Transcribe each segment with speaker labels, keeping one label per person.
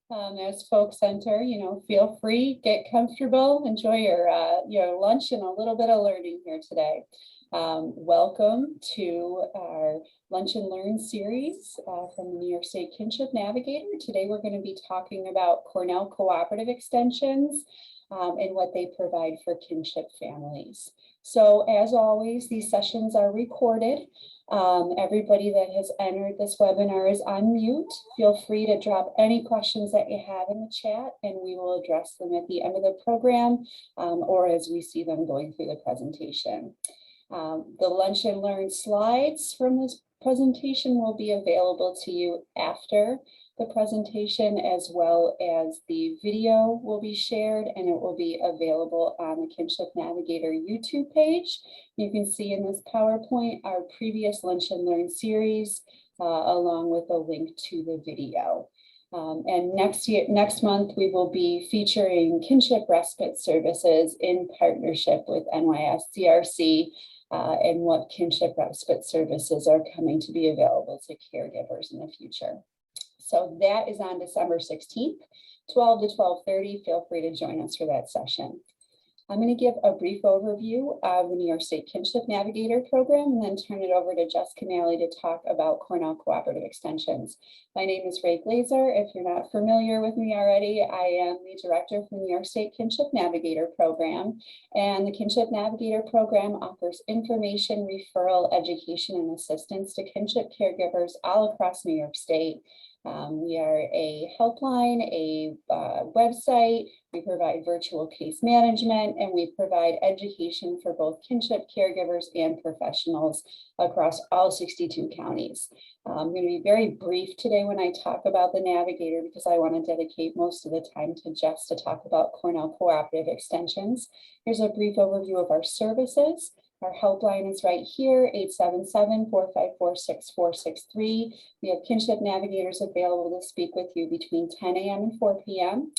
Speaker 1: As folks enter, feel free, get comfortable, enjoy your lunch and a little bit of learning here today. Welcome to our Lunch and Learn series from the New York State Kinship Navigator. Today we're going to be talking about Cornell Cooperative Extensions and what they provide for kinship families. So as always, these sessions are recorded. Everybody that has entered this webinar is on mute. Feel free to drop any questions that you have in the chat and we will address them at the end of the program or as we see them going through the presentation. The Lunch and Learn slides from this presentation will be available to you after the presentation, as well as the video will be shared and it will be available on the Kinship Navigator YouTube page. You can see in this PowerPoint our previous Lunch and Learn series along with a link to the video. And next month, we will be featuring kinship respite services in partnership with NYS CRC and what kinship respite services are coming to be available to caregivers in the future. So that is on December 16th, 12 to 12:30. Feel free to join us for that session. I'm going to give a brief overview of the New York State Kinship Navigator program and then turn it over to Dutchess Canale to talk about Cornell Cooperative Extensions. My name is Rae Glaser. If you're not familiar with me already, I am the director for the New York State Kinship Navigator program. And the Kinship Navigator program offers information, referral, education, and assistance to kinship caregivers all across New York State. We are a helpline, a website, we provide virtual case management, and we provide education for both kinship caregivers and professionals across all 62 counties. I'm going to be very brief today when I talk about the Navigator because I want to dedicate most of the time to Jess to talk about Cornell Cooperative Extensions. Here's a brief overview of our services. Our helpline is right here, 877-454-6463. We have kinship navigators available to speak with you between 10 a.m. and 4 p.m.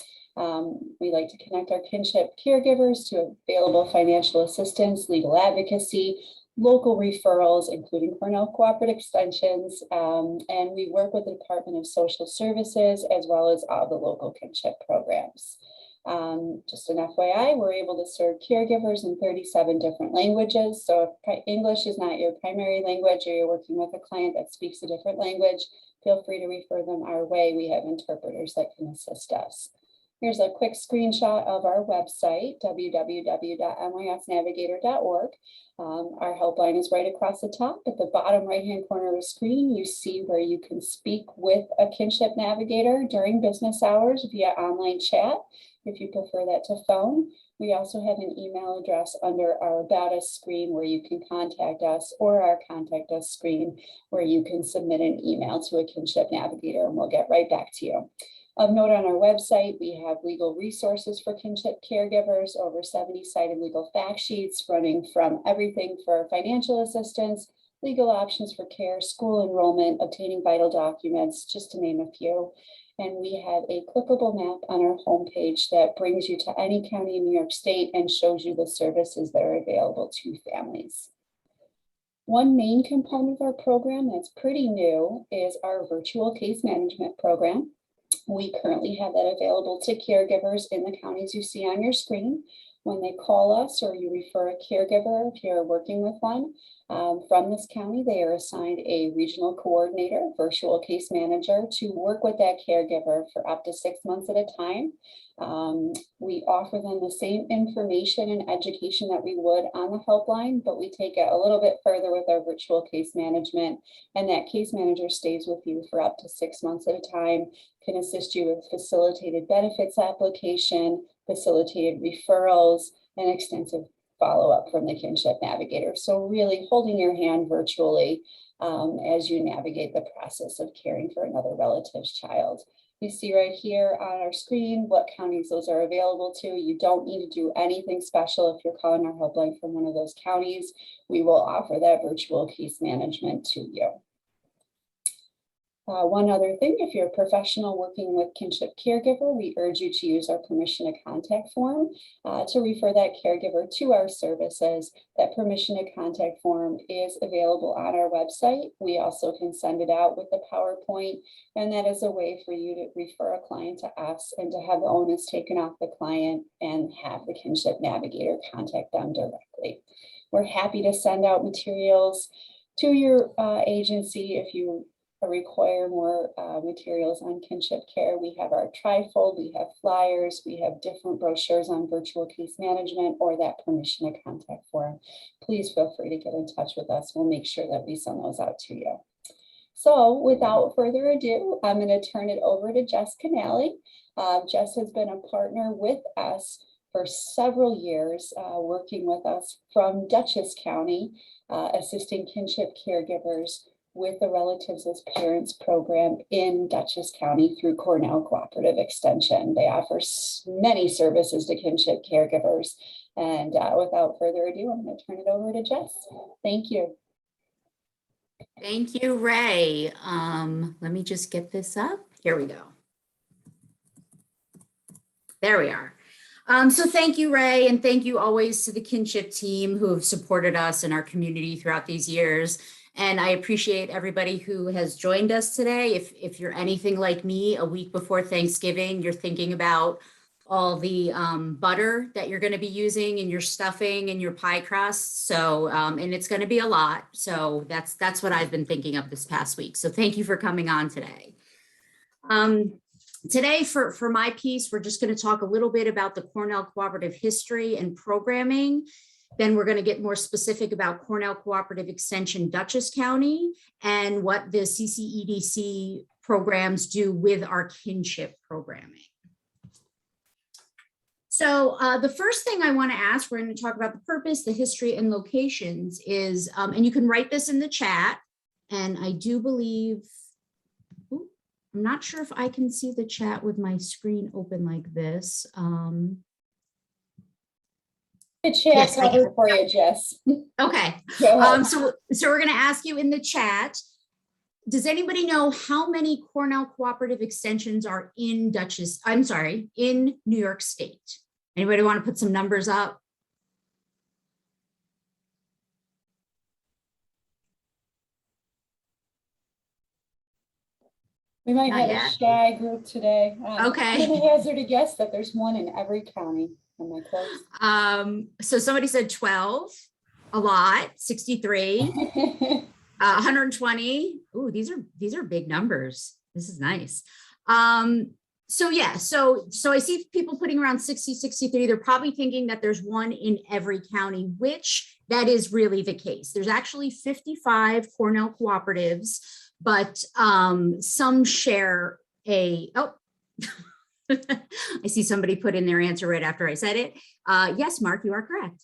Speaker 1: We like to connect our kinship caregivers to available financial assistance, legal advocacy, local referrals, including Cornell Cooperative Extensions, and we work with the Department of Social Services as well as all the local kinship programs. Just an FYI, we're able to serve caregivers in 37 different languages. So if English is not your primary language or you're working with a client that speaks a different language, feel free to refer them our way. We have interpreters that can assist us. Here's a quick screenshot of our website, www.nysnavigator.org. Our helpline is right across the top. At the bottom right-hand corner of the screen, you see where you can speak with a kinship navigator during business hours via online chat, if you prefer that to phone. We also have an email address under our About Us screen where you can contact us, or our Contact Us screen where you can submit an email to a kinship navigator and we'll get right back to you. Of note, on our website, we have legal resources for kinship caregivers, over 70 cited legal fact sheets running from everything for financial assistance, legal options for care, school enrollment, obtaining vital documents, just to name a few. And we have a clickable map on our homepage that brings you to any county in New York State and shows you the services that are available to families. One main component of our program that's pretty new is our virtual case management program. We currently have that available to caregivers in the counties you see on your screen. When they call us or you refer a caregiver, if you're working with one from this county, they are assigned a regional coordinator, virtual case manager, to work with that caregiver for up to 6 months at a time. We offer them the same information and education that we would on the helpline, but we take it a little bit further with our virtual case management, and that case manager stays with you for up to 6 months at a time, can assist you with facilitated benefits application, facilitated referrals, and extensive follow-up from the Kinship Navigator. So really holding your hand virtually as you navigate the process of caring for another relative's child. You see right here on our screen what counties those are available to. You don't need to do anything special if you're calling our helpline from one of those counties. We will offer that virtual case management to you. One other thing, if you're a professional working with kinship caregiver, we urge you to use our permission to contact form to refer that caregiver to our services. That permission to contact form is available on our website. We also can send it out with the PowerPoint, and that is a way for you to refer a client to us and to have the onus taken off the client and have the Kinship Navigator contact them directly. We're happy to send out materials to your agency if you require more materials on kinship care. We have our trifold, we have flyers, we have different brochures on virtual case management or that permission to contact form. Please feel free to get in touch with us. We'll make sure that we send those out to you. So without further ado, I'm going to turn it over to Jess Canale. Jess has been a partner with us for several years, working with us from Dutchess County, assisting kinship caregivers with the Relatives as Parents program in Dutchess County through Cornell Cooperative Extension. They offer many services to kinship caregivers. And without further ado, I'm going to turn it over to Jess. Thank you.
Speaker 2: Thank you, Rae. Let me just get this up. Here we go. There we are. So thank you, Rae, and thank you always to the kinship team who have supported us in our community throughout these years. And I appreciate everybody who has joined us today. If you're anything like me, a week before Thanksgiving, you're thinking about all the butter that you're going to be using in your stuffing and your pie crust. So, and it's going to be a lot. So that's what I've been thinking of this past week. So thank you for coming on today. Today, for my piece, we're just going to talk a little bit about the Cornell Cooperative history and programming. Then we're going to get more specific about Cornell Cooperative Extension, Dutchess County, and what the CCEDC programs do with our kinship programming. So the first thing I want to ask, we're going to talk about the purpose, the history, and locations is, and you can write this in the chat, and I do believe, ooh, I'm not sure if I can see the chat with my screen open like this.
Speaker 1: The chat covered for you, Jess.
Speaker 2: Okay. So we're going to ask you in the chat, does anybody know how many Cornell Cooperative Extensions are in in New York State? Anybody want to put some numbers up?
Speaker 1: We might have a shy group today.
Speaker 2: Okay.
Speaker 1: I'm going to hazard a guess that there's one in every county. Am I close?
Speaker 2: So somebody said 12, a lot, 63, 120. Ooh, these are big numbers. This is nice. So yeah, so I see people putting around 60, 63. They're probably thinking that there's one in every county, which that is really the case. There's actually 55 Cornell cooperatives, but some share a, oh, I see somebody put in their answer right after I said it. Yes, Mark, you are correct.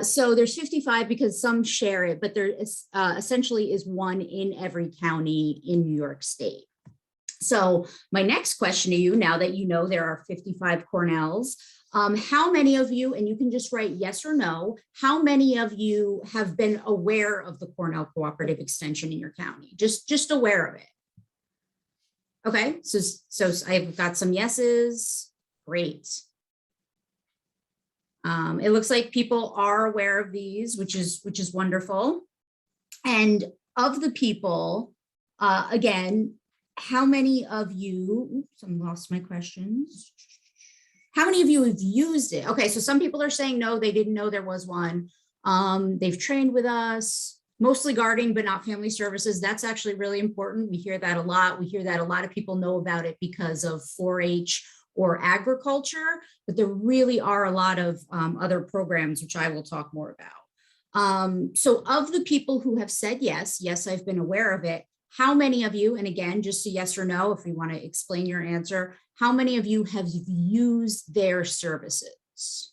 Speaker 2: So there's 55 because some share it, but there is, essentially is one in every county in New York State. So my next question to you, now that you know there are 55 Cornells, how many of you, and you can just write yes or no, how many of you have been aware of the Cornell Cooperative Extension in your county? Just aware of it. Okay, so I've got some yeses. Great. It looks like people are aware of these, which is wonderful. And of the people, again, how many of you, oops, I lost my questions. How many of you have used it? Okay, so some people are saying no, they didn't know there was one. They've trained with us, mostly guarding, but not family services. That's actually really important. We hear that a lot. We hear that a lot of people know about it because of 4-H or agriculture, but there really are a lot of other programs, which I will talk more about. So of the people who have said yes, I've been aware of it, how many of you, and again, just a yes or no, if you want to explain your answer, how many of you have used their services?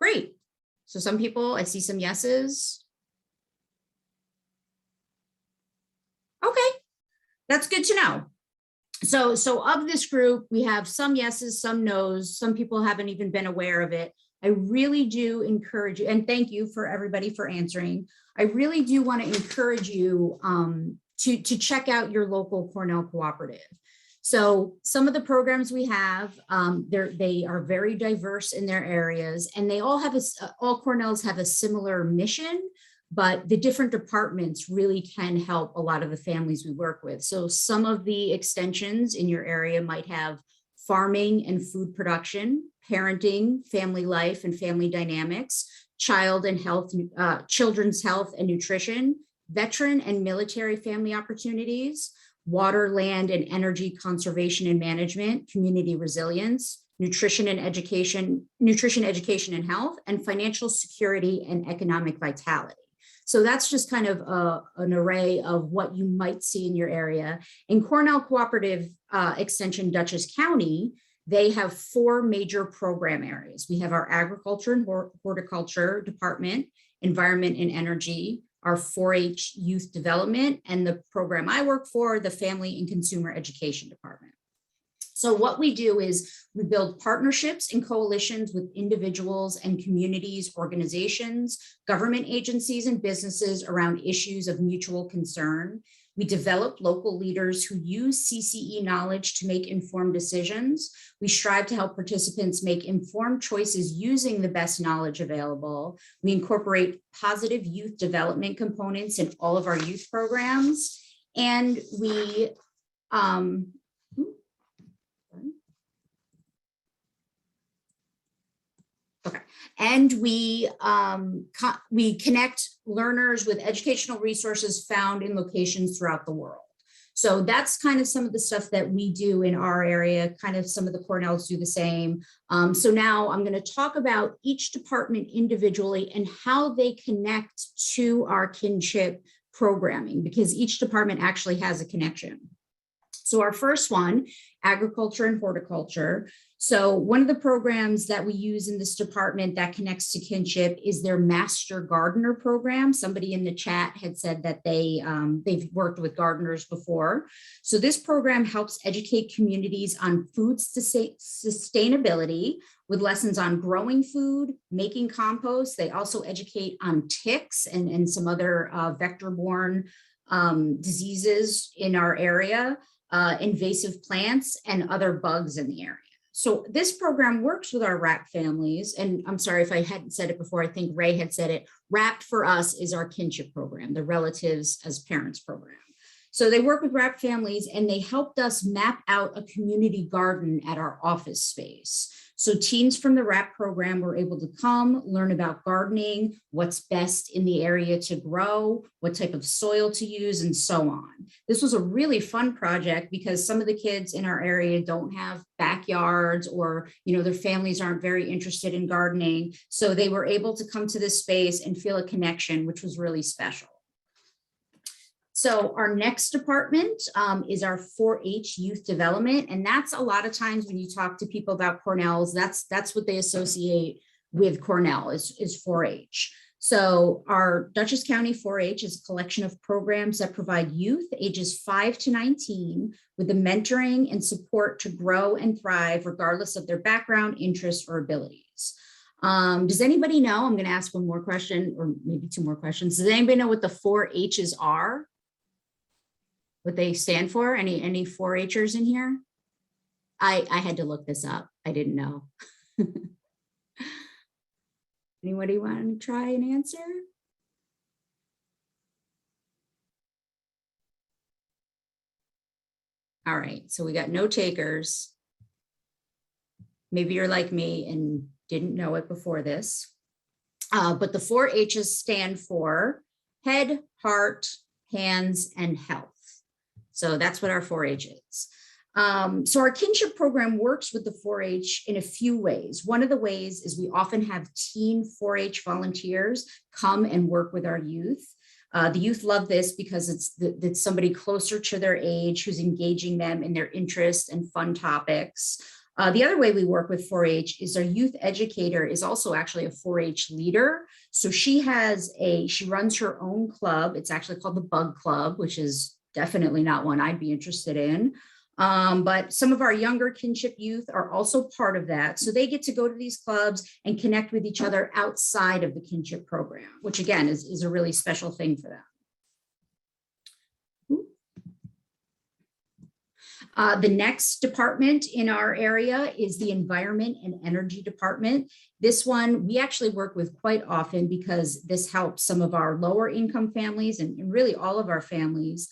Speaker 2: Great. So some people, I see some yeses. Okay, that's good to know. So of this group, we have some yeses, some nos, some people haven't even been aware of it. I really do encourage you, and thank you for everybody for answering. I really do want to encourage you to check out your local Cornell Cooperative. So some of the programs we have, they are very diverse in their areas, and they all have all Cornells have a similar mission, but the different departments really can help a lot of the families we work with. So some of the extensions in your area might have farming and food production, parenting, family life and family dynamics, children's health and nutrition, veteran and military family opportunities, water, land, and energy conservation and management, community resilience, nutrition, education and health, and financial security and economic vitality. So that's just kind of an array of what you might see in your area. In Cornell Cooperative Extension, Dutchess County, they have 4 major program areas. We have our agriculture and horticulture department, environment and energy, our 4-H youth development, and the program I work for, the family and consumer education department. So what we do is we build partnerships and coalitions with individuals and communities, organizations, government agencies, and businesses around issues of mutual concern. We develop local leaders who use CCE knowledge to make informed decisions. We strive to help participants make informed choices using the best knowledge available. We incorporate positive youth development components in all of our youth programs. And we, we connect learners with educational resources found in locations throughout the world. So that's kind of some of the stuff that we do in our area, kind of some of the Cornells do the same. So now I'm going to talk about each department individually and how they connect to our kinship programming, because each department actually has a connection. So our first one, agriculture and horticulture. So one of the programs that we use in this department that connects to kinship is their Master Gardener program. Somebody in the chat had said that they've worked with gardeners before. So this program helps educate communities on food sustainability with lessons on growing food, making compost. They also educate on ticks and some other vector-borne diseases in our area, invasive plants, and other bugs in the area. So this program works with our RAPP families. And I'm sorry if I hadn't said it before, I think Rae had said it. RAPP for us is our kinship program, the relatives as parents program. So they work with RAPP families, and they helped us map out a community garden at our office space. So teens from the RAPP program were able to come, learn about gardening, what's best in the area to grow, what type of soil to use, and so on. This was a really fun project because some of the kids in our area don't have backyards, or their families aren't very interested in gardening. So they were able to come to this space and feel a connection, which was really special. So our next department is our 4-H youth development. And that's a lot of times when you talk to people about Cornells, that's what they associate with Cornell is 4-H. So our Dutchess County 4-H is a collection of programs that provide youth ages 5 to 19 with the mentoring and support to grow and thrive regardless of their background, interests, or abilities. Does anybody know, I'm going to ask one more question or maybe 2 more questions. Does anybody know what the 4-H's are? What they stand for? Any 4-Hers in here? I had to look this up. I didn't know. Anybody want to try and answer? All right, so we got no takers. Maybe you're like me and didn't know it before this. But the 4-H's stand for head, heart, hands, and health. So that's what our 4-H is. So our kinship program works with the 4-H in a few ways. One of the ways is we often have teen 4-H volunteers come and work with our youth. The youth love this because it's somebody closer to their age who's engaging them in their interests and fun topics. The other way we work with 4-H is our youth educator is also actually a 4-H leader. So she runs her own club. It's actually called the Bug Club, which is definitely not one I'd be interested in. But some of our younger kinship youth are also part of that. So they get to go to these clubs and connect with each other outside of the kinship program, which again is a really special thing for them. The next department in our area is the Environment and Energy Department. This one we actually work with quite often because this helps some of our lower income families and really all of our families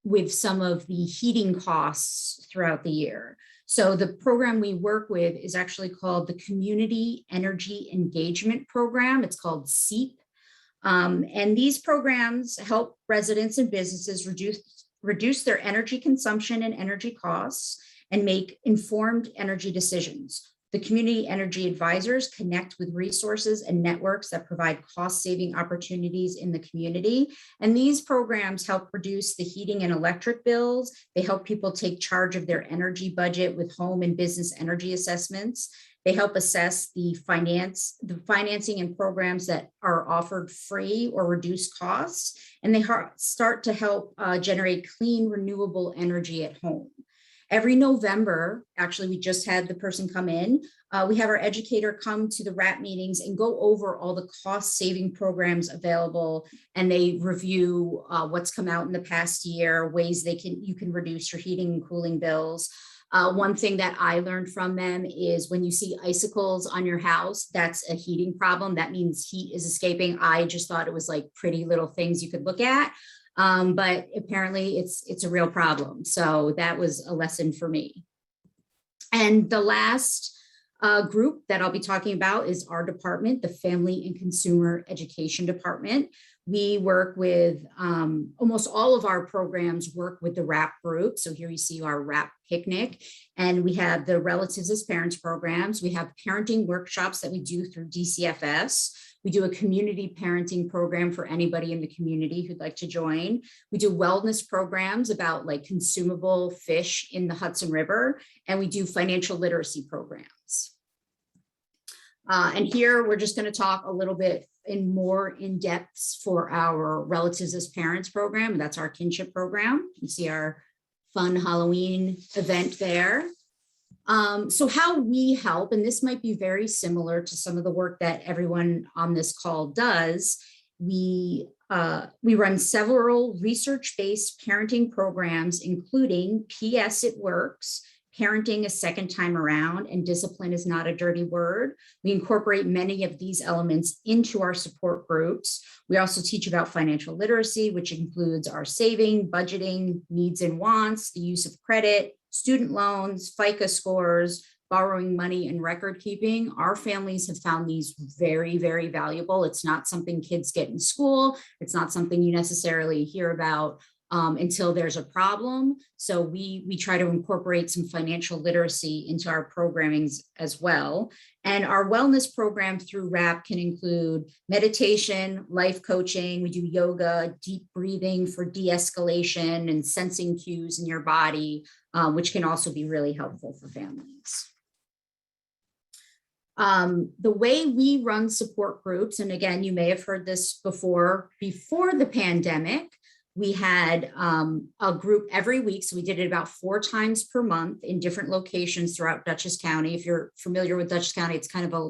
Speaker 2: with some of the heating costs throughout the year. So the program we work with is actually called the Community Energy Engagement Program. It's called CEEP. And these programs help residents and businesses reduce their energy consumption and energy costs and make informed energy decisions. The community energy advisors connect with resources and networks that provide cost-saving opportunities in the community. And these programs help reduce the heating and electric bills. They help people take charge of their energy budget with home and business energy assessments. They help assess the financing and programs that are offered free or reduced costs. And they start to help generate clean, renewable energy at home. Every November, actually, we just had the person come in. We have our educator come to the RAPP meetings and go over all the cost-saving programs available, and they review what's come out in the past year, ways you can reduce your heating and cooling bills. One thing that I learned from them is when you see icicles on your house, that's a heating problem. That means heat is escaping. I just thought it was like pretty little things you could look at. But apparently it's a real problem. So that was a lesson for me. And the last group that I'll be talking about is our department, the Family and Consumer Education Department. We work with almost all of our programs work with the RAPP group. So here you see our RAPP picnic, and we have the Relatives as Parents programs. We have parenting workshops that we do through DCFS. We do a community parenting program for anybody in the community who'd like to join. We do wellness programs about like consumable fish in the Hudson River, and we do financial literacy programs. And here we're just going to talk a little bit more in depth for our Relatives as Parents program. That's our kinship program. You see our fun Halloween event there. So how we help, and this might be very similar to some of the work that everyone on this call does, we run several research-based parenting programs, including PS It Works, Parenting a Second Time Around, and Discipline is Not a Dirty Word. We incorporate many of these elements into our support groups. We also teach about financial literacy, which includes our saving, budgeting, needs and wants, the use of credit, student loans, FICO scores, borrowing money, and record keeping. Our families have found these very, very valuable. It's not something kids get in school. It's not something you necessarily hear about until there's a problem. So we try to incorporate some financial literacy into our programmings as well. And our wellness program through RAPP can include meditation, life coaching. We do yoga, deep breathing for de-escalation and sensing cues in your body, which can also be really helpful for families. The way we run support groups, and again, you may have heard this before the pandemic, we had a group every week. So we did it about 4 times per month in different locations throughout Dutchess County. If you're familiar with Dutchess County, it's kind of a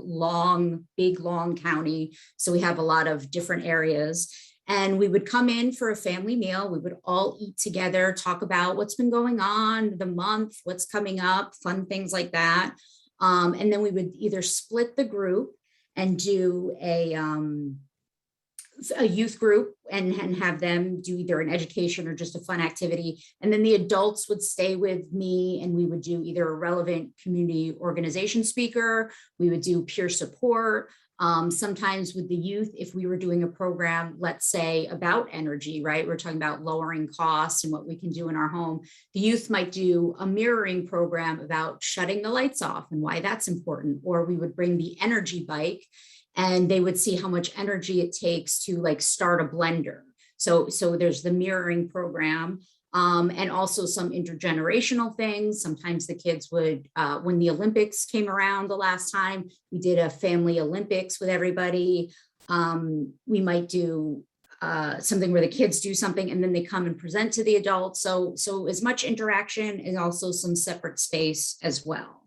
Speaker 2: big, long county. So we have a lot of different areas. And we would come in for a family meal. We would all eat together, talk about what's been going on, the month, what's coming up, fun things like that. And then we would either split the group and do a youth group and have them do either an education or just a fun activity. And then the adults would stay with me, and we would do either a relevant community organization speaker, we would do peer support. Sometimes with the youth, if we were doing a program, let's say about energy, right? We're talking about lowering costs and what we can do in our home. The youth might do a mirroring program about shutting the lights off and why that's important. Or we would bring the energy bike, and they would see how much energy it takes to like start a blender. So there's the mirroring program, and also some intergenerational things. Sometimes the kids would, when the Olympics came around the last time, we did a family Olympics with everybody. We might do something where the kids do something and then they come and present to the adults. So as much interaction and also some separate space as well.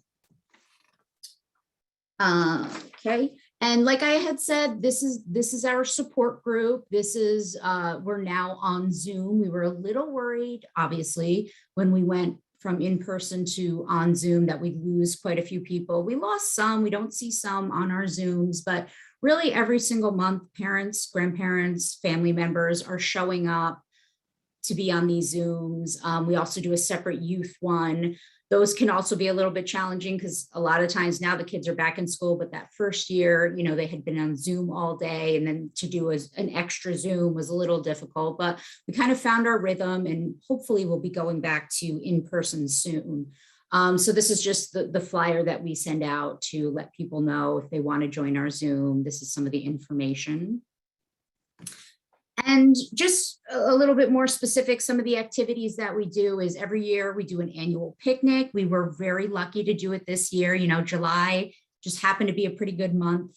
Speaker 2: Okay. And like I had said, this is our support group. This is, we're now on Zoom. We were a little worried, obviously, when we went from in-person to on Zoom that we'd lose quite a few people. We lost some, we don't see some on our Zooms, but really every single month, parents, grandparents, family members are showing up to be on these Zooms. We also do a separate youth one. Those can also be a little bit challenging because a lot of times now the kids are back in school, but that first year, you know, they had been on Zoom all day, and then to do an extra Zoom was a little difficult, but we kind of found our rhythm, and hopefully we'll be going back to in-person soon. So this is just the flyer that we send out to let people know if they want to join our Zoom. This is some of the information. And just a little bit more specific, some of the activities that we do is every year we do an annual picnic. We were very lucky to do it this year. You know, July just happened to be a pretty good month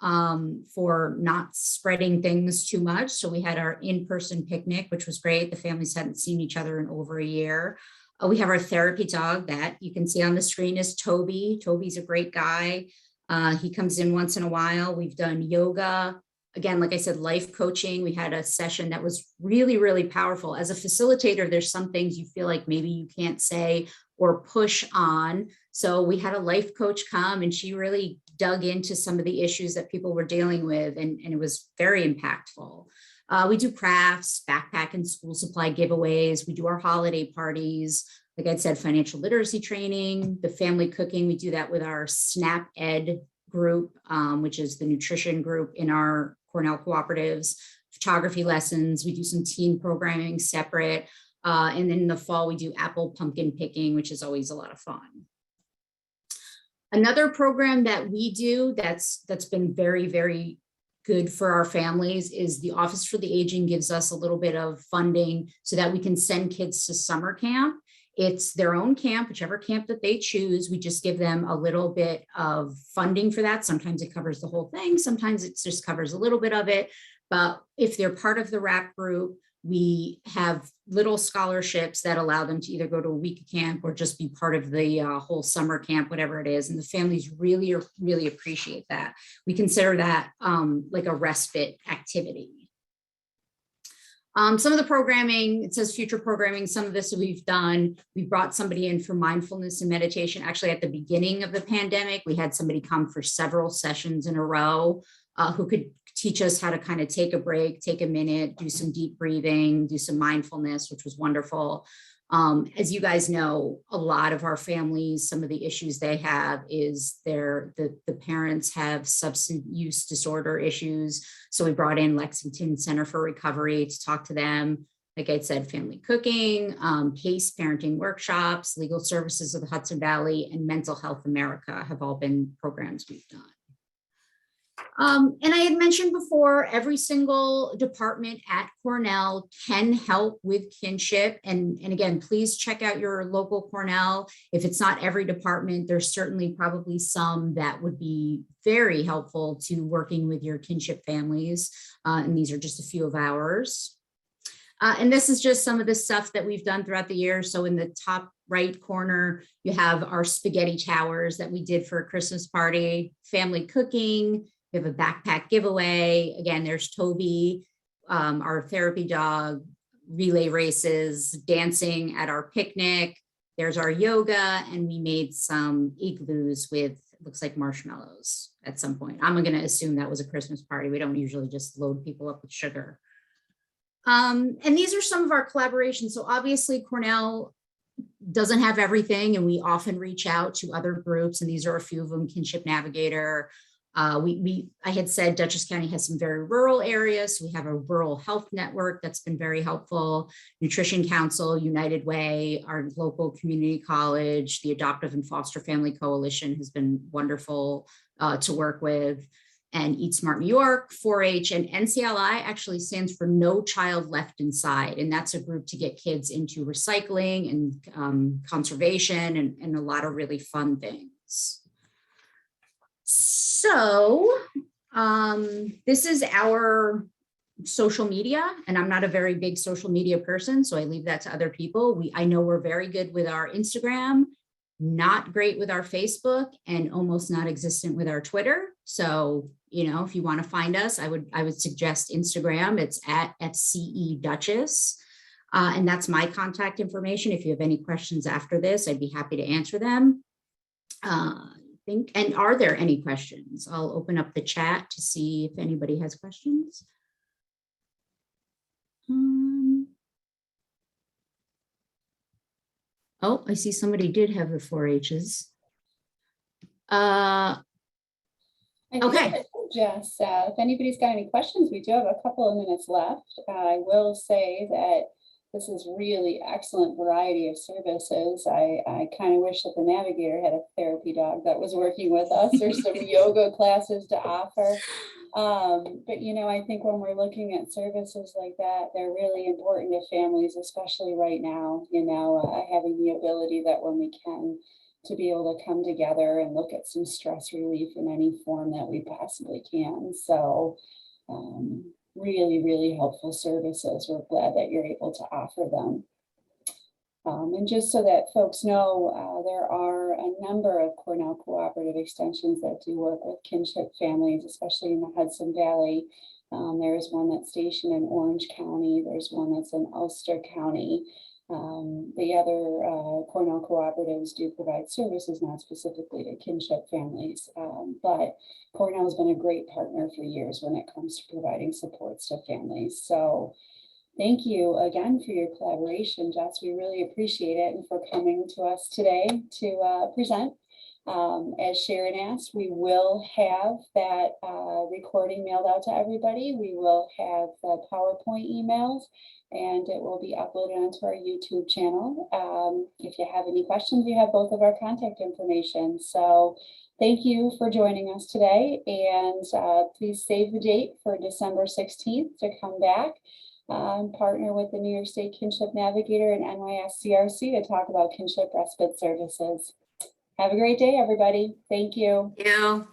Speaker 2: for not spreading things too much. So we had our in-person picnic, which was great. The families hadn't seen each other in over a year. We have our therapy dog that you can see on the screen is Toby. Toby's a great guy. He comes in once in a while. We've done yoga. Again, like I said, life coaching. We had a session that was really, really powerful. As a facilitator, there's some things you feel like maybe you can't say or push on. So we had a life coach come, and she really dug into some of the issues that people were dealing with, and it was very impactful. We do crafts, backpack and school supply giveaways. We do our holiday parties. Like I said, financial literacy training, the family cooking. We do that with our SNAP Ed group, which is the nutrition group in our Cornell Cooperatives, photography lessons. We do some teen programming separate. And then in the fall, we do apple pumpkin picking, which is always a lot of fun. Another program that we do that's been very, very good for our families is the Office for the Aging gives us a little bit of funding so that we can send kids to summer camp. It's their own camp, whichever camp that they choose. We just give them a little bit of funding for that. Sometimes it covers the whole thing. Sometimes it just covers a little bit of it. But if they're part of the RAPP group, we have little scholarships that allow them to either go to a week of camp or just be part of the whole summer camp, whatever it is. And the families really, really appreciate that. We consider that like a respite activity. Some of the programming, it says future programming, some of this we've done. We brought somebody in for mindfulness and meditation. Actually, at the beginning of the pandemic, we had somebody come for several sessions in a row who could teach us how to kind of take a break, take a minute, do some deep breathing, do some mindfulness, which was wonderful. As you guys know, a lot of our families, some of the issues they have is the parents have substance use disorder issues. So we brought in Lexington Center for Recovery to talk to them. Like I said, family cooking, PACE parenting workshops, legal services of the Hudson Valley, and Mental Health America have all been programs we've done. And I had mentioned before, every single department at Cornell can help with kinship. And again, please check out your local Cornell. If it's not every department, there's certainly probably some that would be very helpful to working with your kinship families. And these are just a few of ours. And this is just some of the stuff that we've done throughout the year. So in the top right corner, you have our spaghetti towers that we did for a Christmas party, family cooking. We have a backpack giveaway. Again, there's Toby, our therapy dog, relay races, dancing at our picnic. There's our yoga, and we made some igloos with, looks like marshmallows at some point. I'm going to assume that was a Christmas party. We don't usually just load people up with sugar. And these are some of our collaborations. So obviously Cornell doesn't have everything, and we often reach out to other groups, and these are a few of them: Kinship Navigator. I had said Dutchess County has some very rural areas. So we have a rural health network that's been very helpful. Nutrition Council, United Way, our local community college, the Adoptive and Foster Family Coalition has been wonderful to work with. And Eat Smart New York, 4-H, and NCLI actually stands for No Child Left Inside. And that's a group to get kids into recycling and conservation and a lot of really fun things. So this is our social media, and I'm not a very big social media person, so I leave that to other people. I know we're very good with our Instagram, not great with our Facebook, and almost not existent with our Twitter. So, if you want to find us, I would suggest Instagram. It's at FCE Dutchess. And that's my contact information. If you have any questions after this, I'd be happy to answer them. And are there any questions? I'll open up the chat to see if anybody has questions. Oh, I see somebody did have the 4-H's. Okay.
Speaker 1: Jess, if anybody's got any questions, we do have a couple of minutes left. I will say that this is really excellent variety of services. I kind of wish that the Navigator had a therapy dog that was working with us. There's some yoga classes to offer. But I think when we're looking at services like that, they're really important to families, especially right now, having the ability that when we can, to be able to come together and look at some stress relief in any form that we possibly can. So really, really helpful services. We're glad that you're able to offer them. And just so that folks know, there are a number of Cornell Cooperative Extensions that do work with kinship families, especially in the Hudson Valley. There's one that's stationed in Orange County. There's one that's in Ulster County. The other Cornell cooperatives do provide services, not specifically to kinship families, but Cornell has been a great partner for years when it comes to providing supports to families. So thank you again for your collaboration, Jess. We really appreciate it, and for coming to us today to present. As Sharon asked, we will have that recording mailed out to everybody. We will have the PowerPoint emails, and it will be uploaded onto our YouTube channel. If you have any questions, you have both of our contact information. So thank you for joining us today, and please save the date for December 16th to come back and partner with the New York State Kinship Navigator and NYS CRC to talk about kinship respite services. Have a great day, everybody. Thank you.
Speaker 2: Thank you.